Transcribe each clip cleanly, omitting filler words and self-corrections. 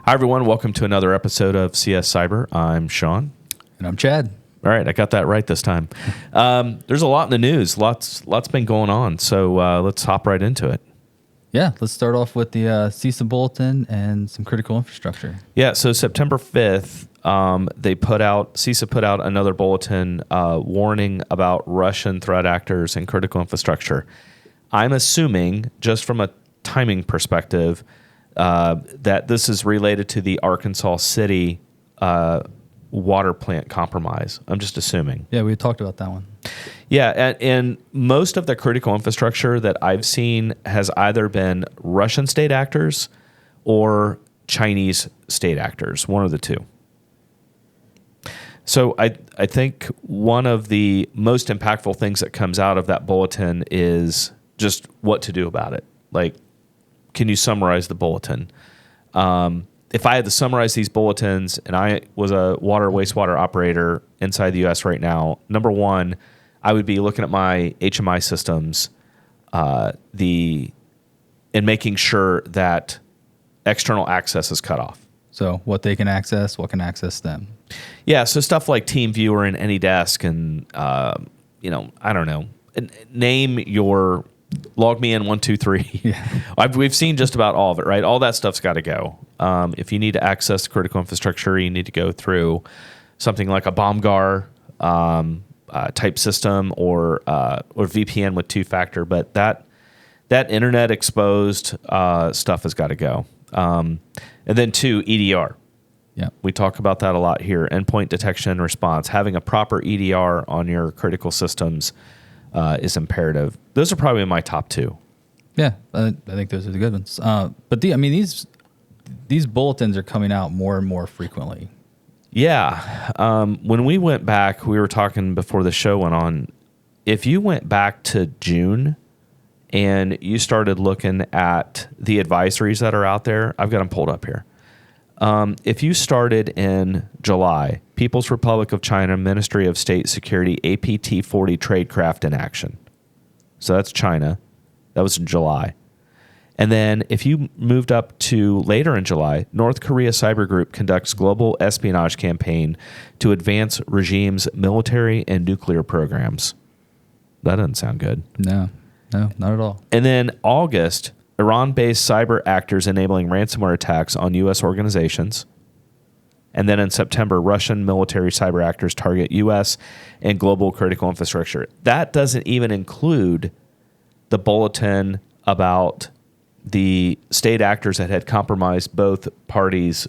Hi, everyone. Welcome to another episode of CS Cyber. I'm Sean. And I'm Chad. All right, I got that right this time. There's a lot in the news. Lots been going on. So let's hop right into it. Yeah, let's start off with the CISA bulletin and some critical infrastructure. Yeah, so September 5th, CISA put out another bulletin warning about Russian threat actors and critical infrastructure. I'm assuming, just from a timing perspective, that this is related to the Arkansas City water plant compromise. I'm just assuming. Yeah, we talked about that one. Yeah, and most of the critical infrastructure that I've seen has either been Russian state actors or Chinese state actors, one of the two. So I think one of the most impactful things that comes out of that bulletin is just what to do about it. Like, can you summarize the bulletin? If I had to summarize these bulletins and I was a water wastewater operator inside the U.S. right now, number one, I would be looking at my HMI systems and making sure that external access is cut off. So what they can access, what can access them. Yeah, so stuff like TeamViewer and AnyDesk and, I don't know, name your log me in 1, 2, 3. Yeah. We've seen just about all of it, right? All that stuff's got to go. If you need to access critical infrastructure, you need to go through something like a BombGuard type system or VPN with two-factor. But that internet exposed stuff has got to go. And then two, EDR. Yeah, we talk about that a lot here. Endpoint detection and response. Having a proper EDR on your critical systems is imperative. Those are probably my top two. Yeah, I think those are the good ones. But these bulletins are coming out more and more frequently. Yeah. When we went back, we were talking before the show went on. If you went back to June and you started looking at the advisories that are out there, I've got them pulled up here. If you started in July, People's Republic of China, Ministry of State Security, APT-40 tradecraft in action. So that's China. That was in July. And then if you moved up to later in July, North Korea Cyber Group conducts global espionage campaign to advance regime's military and nuclear programs. That doesn't sound good. No, not at all. And then August, Iran-based cyber actors enabling ransomware attacks on U.S. organizations. And then in September, Russian military cyber actors target U.S. and global critical infrastructure. That doesn't even include the bulletin about the state actors that had compromised both parties'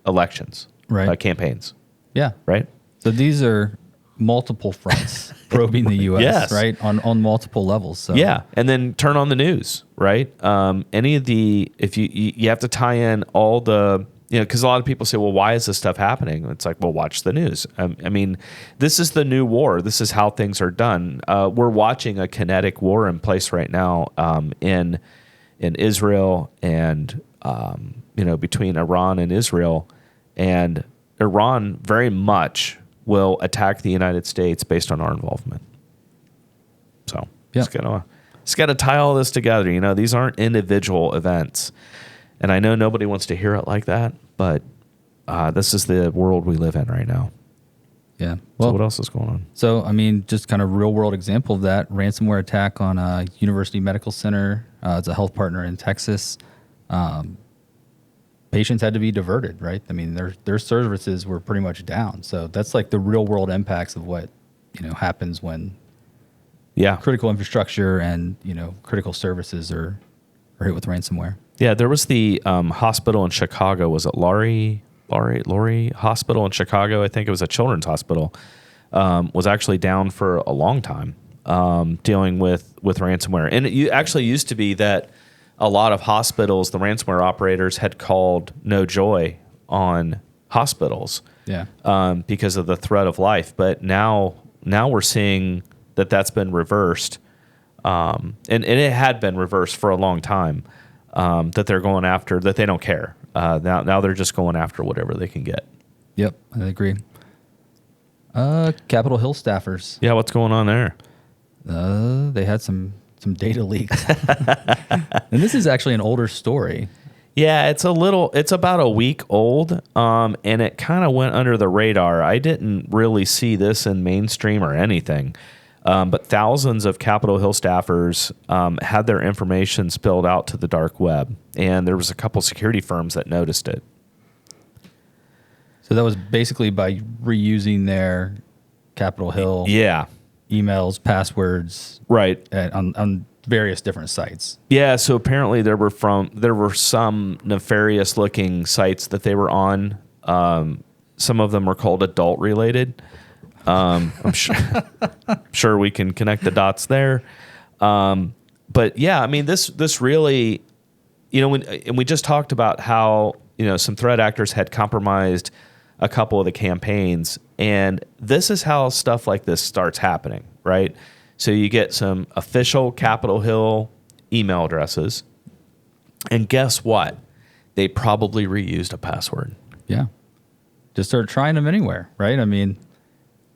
elections, right? Campaigns. Yeah. Right? So these are multiple fronts probing the U.S., yes. Right? On multiple levels. So. Yeah. And then turn on the news, right? If you have to tie in all the, because a lot of people say, well, why is this stuff happening? It's like, well, watch the news. This is the new war. This is how things are done. We're watching a kinetic war in place right now in Israel and, between Iran and Israel. And Iran very much will attack the United States based on our involvement. So yep. It's got to tie all this together. These aren't individual events. And I know nobody wants to hear it like that, but this is the world we live in right now. Yeah. Well, so what else is going on? So, just kind of real world example of that ransomware attack on a University Medical Center. It's a health partner in Texas. Patients had to be diverted, right? Their services were pretty much down. So that's like the real world impacts of what, happens when critical infrastructure and, critical services are hit with ransomware. Yeah, there was the hospital in Chicago. Was it Laurie Hospital in Chicago? I think it was a children's hospital. Was actually down for a long time dealing with ransomware. And it actually used to be that a lot of hospitals, the ransomware operators had called no joy on hospitals because of the threat of life. But now we're seeing that that's been reversed. And it had been reversed for a long time. That they're going after, that they don't care. Now they're just going after whatever they can get. Yep, I agree. Capitol Hill staffers. Yeah, what's going on there? They had some data leaks. And this is actually an older story. Yeah, it's about a week old, and it kind of went under the radar. I didn't really see this in mainstream or anything, but thousands of Capitol Hill staffers had their information spilled out to the dark web, and there was a couple security firms that noticed it. So that was basically by reusing their Capitol Hill emails, passwords, right, on various different sites. Yeah, so apparently there were some nefarious looking sites that they were on. Some of them are called adult related. I'm sure we can connect the dots there. But yeah, I mean this really, and we just talked about how some threat actors had compromised a couple of the campaigns, and this is how stuff like this starts happening, right? So you get some official Capitol Hill email addresses, and guess what? They probably reused a password. Yeah. Just start trying them anywhere, right? I mean,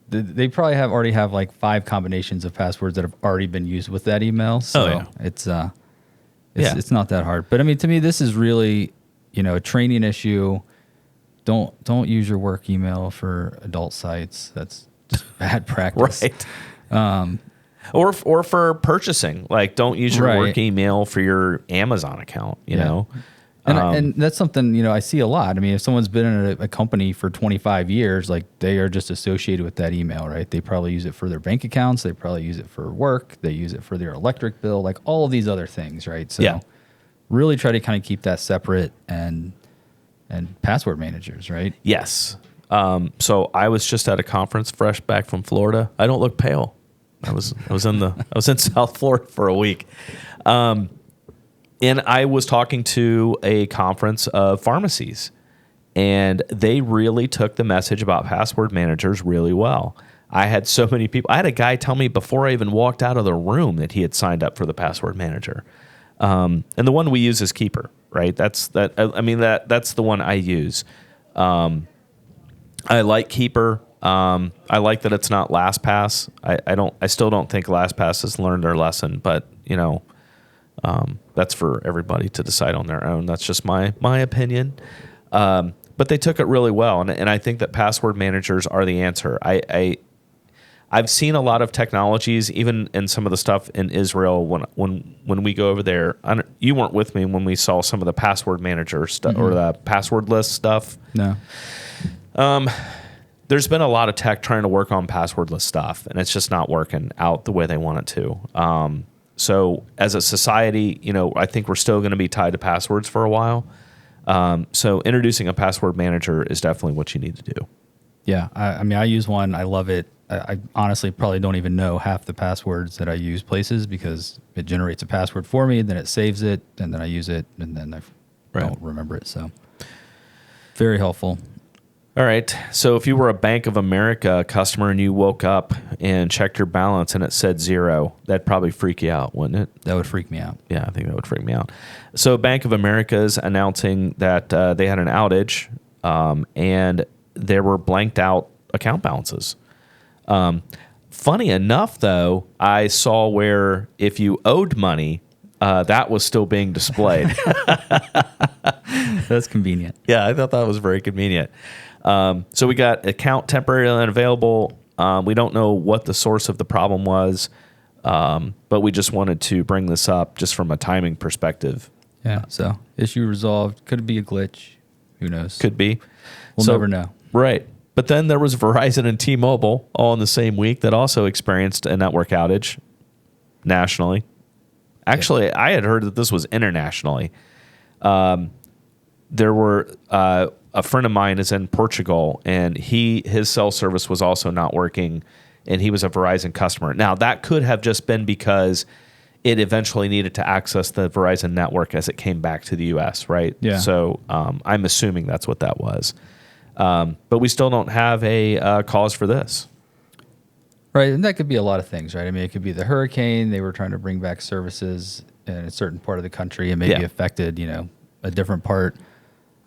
they probably already have like 5 combinations of passwords that have already been used with that email. So it's not that hard. But I mean, to me, this is really, a training issue. Don't use your work email for adult sites. That's just bad practice. Right. Or for purchasing, like don't use your work email for your Amazon account, you know? And that's something, I see a lot. I mean, if someone's been in a company for 25 years, like they are just associated with that email, right? They probably use it for their bank accounts. They probably use it for work. They use it for their electric bill, like all of these other things, right? So really try to kind of keep that separate and password managers, right? Yes. So I was just at a conference fresh back from Florida. I don't look pale. I was in South Florida for a week. And I was talking to a conference of pharmacies, and they really took the message about password managers really well. I had so many people. I had a guy tell me before I even walked out of the room that he had signed up for the password manager. And the one we use is Keeper, right? That's the one I use. I like Keeper. I like that it's not LastPass. I still don't think LastPass has learned their lesson, but that's for everybody to decide on their own. That's just my opinion. But they took it really well, and I think that password managers are the answer. I've seen a lot of technologies, even in some of the stuff in Israel. When we go over there, you weren't with me when we saw some of the password manager stuff or the password list stuff. No. There's been a lot of tech trying to work on passwordless stuff, and it's just not working out the way they want it to. So as a society, I think we're still going to be tied to passwords for a while. So introducing a password manager is definitely what you need to do. Yeah. I mean, I use one. I love it. I honestly probably don't even know half the passwords that I use places because it generates a password for me, then it saves it, and then I use it, and then I don't remember it. So very helpful. All right. So if you were a Bank of America customer and you woke up and checked your balance and it said 0, that'd probably freak you out, wouldn't it? That would freak me out. Yeah, I think that would freak me out. So Bank of America is announcing that they had an outage and there were blanked out account balances. Funny enough, though, I saw where if you owed money, that was still being displayed. That's convenient. Yeah, I thought that was very convenient. So we got account temporarily unavailable. We don't know what the source of the problem was, but we just wanted to bring this up just from a timing perspective. Yeah, so issue resolved. Could be a glitch. Who knows? Could be. We'll never know. Right. But then there was Verizon and T-Mobile all in the same week that also experienced a network outage nationally. Actually, I had heard that this was internationally. There were a friend of mine is in Portugal, and his cell service was also not working, and he was a Verizon customer. Now, that could have just been because it eventually needed to access the Verizon network as it came back to the U.S., right? Yeah. So I'm assuming that's what that was. But we still don't have a cause for this. Right, and that could be a lot of things, right? I mean, it could be the hurricane. They were trying to bring back services in a certain part of the country and maybe affected, a different part.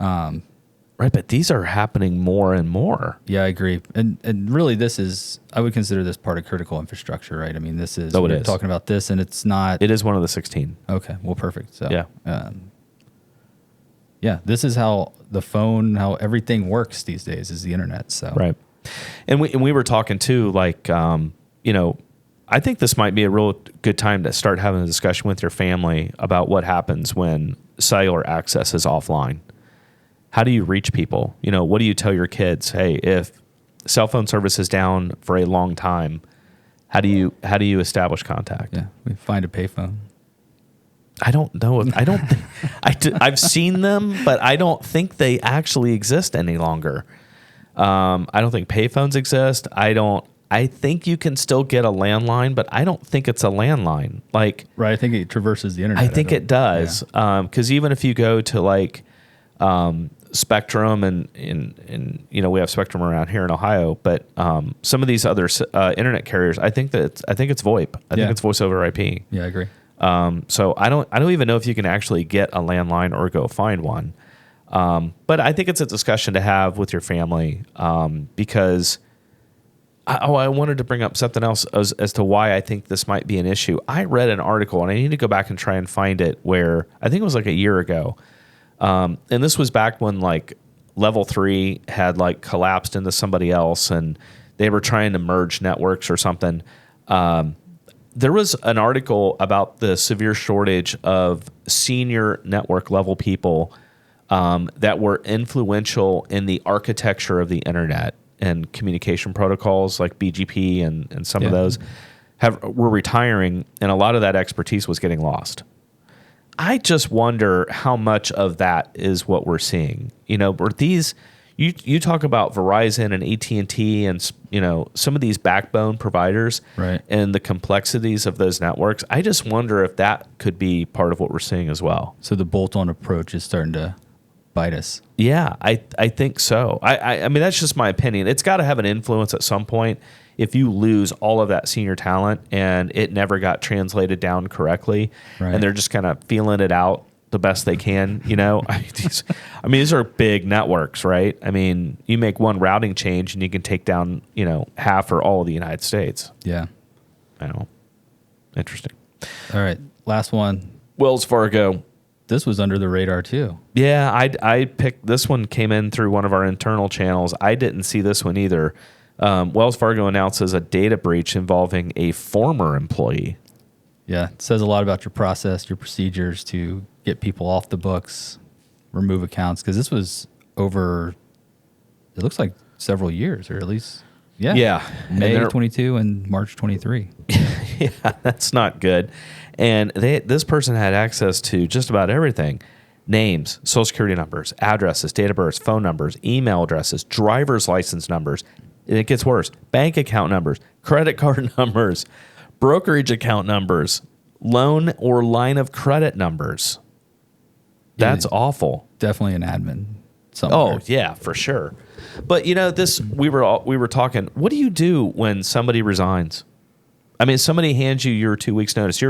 Right, but these are happening more and more. Yeah, I agree. And really, I would consider this part of critical infrastructure, right? I mean, we're talking about this, and it's not. It is one of the 16. Okay, well, perfect. So, yeah. Yeah, this is how the phone, how everything works these days is the internet. So right. And we were talking too, like, you know, I think this might be a real good time to start having a discussion with your family about what happens when cellular access is offline. How do you reach people? You know, what do you tell your kids? Hey, if cell phone service is down for a long time, how do you establish contact? Yeah, we find a payphone. I don't know. I've seen them, but I don't think they actually exist any longer. I don't think payphones exist. I think you can still get a landline, but I don't think it's a landline. Like, right, I think it traverses the internet. I think it does. Because even if you go to like Spectrum and you know, we have Spectrum around here in Ohio, but some of these other internet carriers, I think it's VoIP. I think it's voice over IP. Yeah, I agree. So I don't even know if you can actually get a landline or go find one. But I think it's a discussion to have with your family because I wanted to bring up something else as to why I think this might be an issue. I read an article, and I need to go back and try and find it, where I think it was like a year ago. And this was back when like Level 3 had like collapsed into somebody else, and they were trying to merge networks or something. There was an article about the severe shortage of senior network level people that were influential in the architecture of the internet and communication protocols like BGP and some of those were retiring, and a lot of that expertise was getting lost. I just wonder how much of that is what we're seeing. You know, were these you talk about Verizon and AT&T and, you know, some of these backbone providers, right, and the complexities of those networks. I just wonder if that could be part of what we're seeing as well. So the bolt-on approach is starting to bite us. Yeah, I think so. I mean, that's just my opinion. It's got to have an influence at some point. If you lose all of that senior talent and it never got translated down correctly, right, and they're just kind of feeling it out the best they can, you know. These are big networks, right? I mean, you make one routing change and you can take down, you know, half or all of the United States. Yeah. I know. Interesting. All right, last one. Wells Fargo. This was under the radar too. Yeah, I picked this one. Came in through one of our internal channels. I didn't see this one either. Wells Fargo announces a data breach involving a former employee. Yeah, it says a lot about your process, your procedures to get people off the books, remove accounts, because this was over, it looks like several years, or at least, yeah, May 22 and March 23. Yeah, that's not good. And this person had access to just about everything: names, social security numbers, addresses, date of birth, phone numbers, email addresses, driver's license numbers. And it gets worse: bank account numbers, credit card numbers, brokerage account numbers, loan or line of credit numbers. That's awful. Definitely an admin somewhere. Oh, yeah, for sure. But, you know, we were talking, what do you do when somebody resigns? I mean, somebody hands you your 2 weeks notice.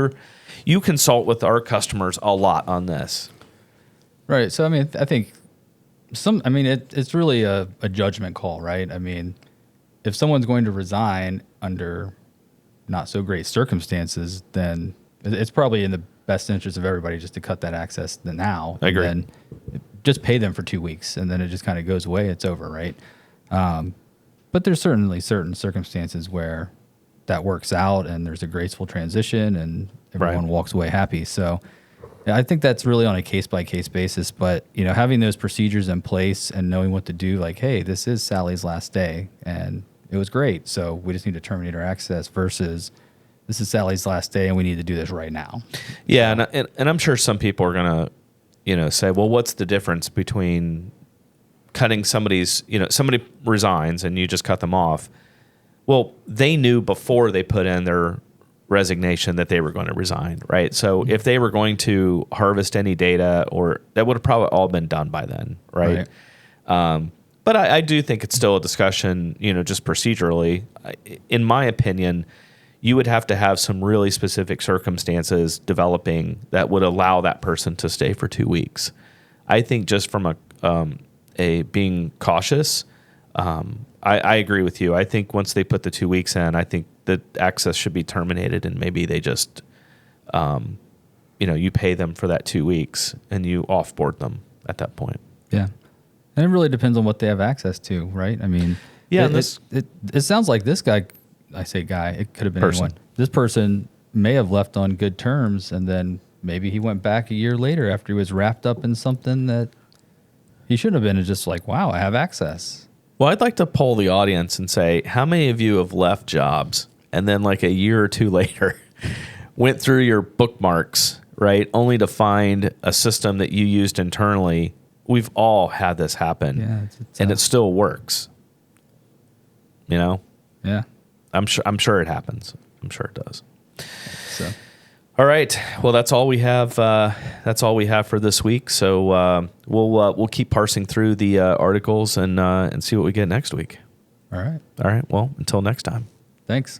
You consult with our customers a lot on this. Right. So, I mean, I think it's really a judgment call, right? I mean, if someone's going to resign under not so great circumstances, then it's probably in the best interest of everybody just to cut that access now. I agree. And then just pay them for 2 weeks, and then it just kind of goes away. It's over, right? But there's certainly certain circumstances where that works out, and there's a graceful transition, and everyone walks away happy. So I think that's really on a case-by-case basis. But, you know, having those procedures in place and knowing what to do, like, hey, this is Sally's last day, and it was great, so we just need to terminate our access, versus this is Sally's last day and we need to do this right now. Yeah, and I'm sure some people are going to, you know, say, well, what's the difference between cutting somebody's, you know, somebody resigns and you just cut them off. Well, they knew before they put in their resignation that they were going to resign, right? So if they were going to harvest any data, or that would have probably all been done by then, right? But I do think it's still a discussion, you know, just procedurally. In my opinion, you would have to have some really specific circumstances developing that would allow that person to stay for 2 weeks. I think just from a being cautious, I agree with you. I think once they put the 2 weeks in, I think that access should be terminated, and maybe they just, you know, you pay them for that 2 weeks and you offboard them. at that point. Yeah. And it really depends on what they have access to, right? I mean, yeah, it sounds like this guy, I say guy, it could have been anyone. This person may have left on good terms, and then maybe he went back a year later after he was wrapped up in something that he shouldn't have been, and just like, wow, I have access. Well, I'd like to poll the audience and say, how many of you have left jobs and then like a year or two later went through your bookmarks, right, only to find a system that you used internally? We've all had this happen, and it still works. You know? Yeah. I'm sure it happens. I'm sure it does. So, all right. Well, that's all we have. That's all we have for this week. So we'll keep parsing through the articles and see what we get next week. All right. All right. Well, until next time. Thanks.